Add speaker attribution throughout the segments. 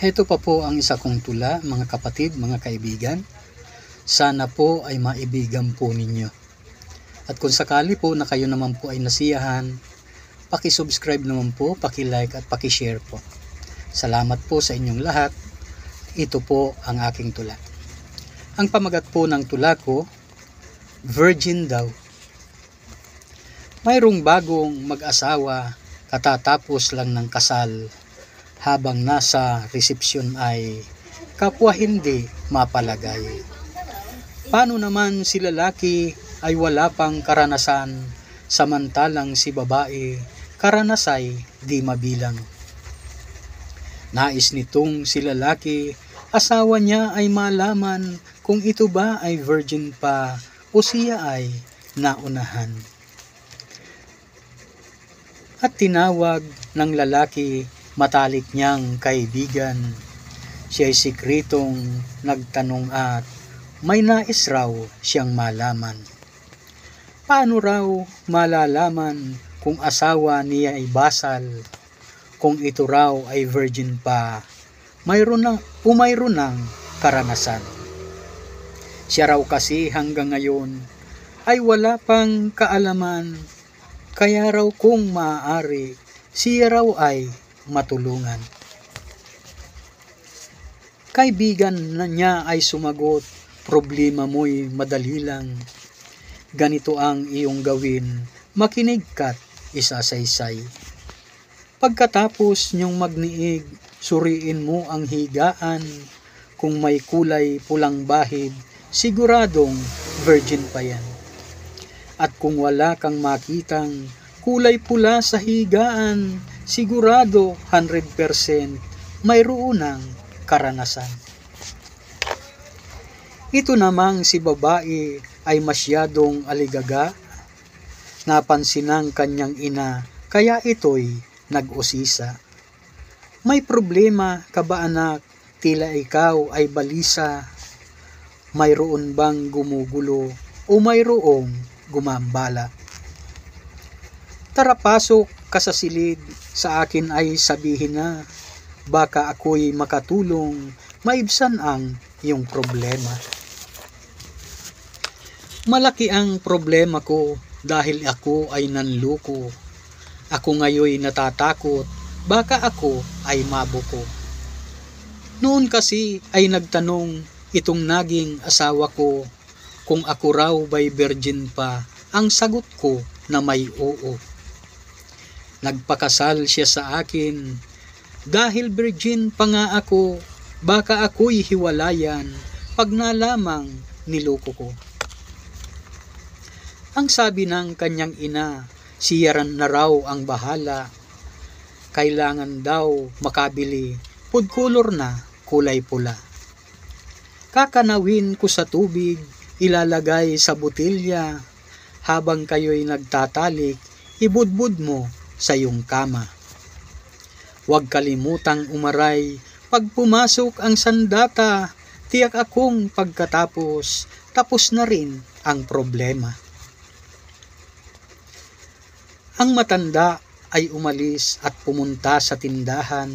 Speaker 1: Heto pa po ang isa kong tula, mga kapatid, mga kaibigan. Sana po ay maibigan po ninyo. At kung sakali po na kayo naman po ay nasiyahan, paki-subscribe naman po, paki-like at paki-share po. Salamat po sa inyong lahat. Ito po ang aking tula. Ang pamagat po ng tula ko, Virgin daw. Mayroong bagong mag-asawa, katatapos lang ng kasal. Habang nasa resepsyon ay kapwa hindi mapalagay. Paano naman si lalaki ay wala pang karanasan, samantalang si babae karanasay di mabilang. Nais nitong si lalaki, asawa niya ay malaman kung ito ba ay virgin pa o siya ay naunahan. At tinawag ng lalaki matalik niyang kaibigan. Siya ay sikretong nagtanong at may nais raw siyang malaman. Paano raw malalaman kung asawa niya ay basal? Kung ito raw ay virgin pa, mayroon ng karanasan. Siya raw kasi hanggang ngayon ay wala pang kaalaman, kaya raw kung maaari, siya raw ay matulungan. Kaibigan na niya ay sumagot, problema mo'y madali lang. Ganito ang iyong gawin, makinig ka't isasaysay. Pagkatapos niyong magniig, suriin mo ang higaan. Kung may kulay pulang bahid, siguradong virgin pa yan. At kung wala kang makitang kulay pula sa higaan, sigurado 100% mayroon ng karanasan. Ito namang si babae ay masyadong aligaga. Napansin ng kanyang ina, kaya ito'y nag-usisa. May problema ka ba anak? Tila ikaw ay balisa. Mayroon bang gumugulo o mayroong gumambala? Tara pasok ka sa silid, sa akin ay sabihin na, baka ako'y makatulong, maibsan ang iyong problema. Malaki ang problema ko dahil ako ay nanluko. Ako ngayoy natatakot, baka ako ay mabuko. Noon kasi ay nagtanong itong naging asawa ko, kung ako raw ba'y virgin pa, ang sagot ko na may oo. Nagpakasal siya sa akin, dahil virgin pa nga ako, baka ako'y hiwalayan, pag nalamang niloko ko. Ang sabi ng kanyang ina, siya na raw ang bahala, kailangan daw makabili, food color na kulay pula. Kakanawin ko sa tubig, ilalagay sa butilya, habang kayo'y nagtatalik, ibudbud mo sa iyong kama. Huwag kalimutang umaray, pag pumasok ang sandata, tiyak akong pagkatapos, tapos na rin ang problema. Ang matanda ay umalis at pumunta sa tindahan.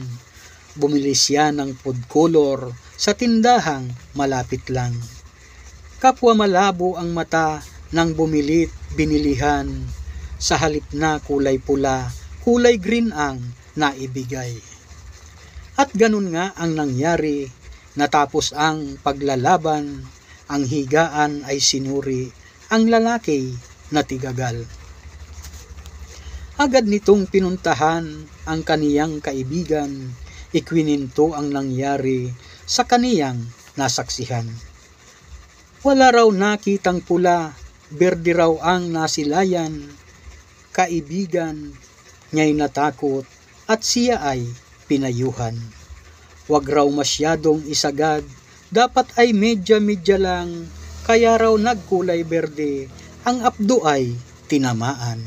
Speaker 1: Bumili siya ng food color sa tindahang malapit lang. Kapwa malabo ang mata nang bumilit binilihan. Sa halip na kulay pula, kulay green ang naibigay. At ganun nga ang nangyari, natapos ang paglalaban, ang higaan ay sinuri, ang lalaki natigagal. Agad nitong pinuntahan ang kaniyang kaibigan, ikwininto ang nangyari sa kaniyang nasaksihan. Wala raw nakitang pula, berde raw ang nasilayan, kaibigan niya'y natakot at siya ay pinayuhan. Wag raw masyadong isagad, dapat ay medya-medya lang, kaya raw nagkulay berde, ang abdo ay tinamaan.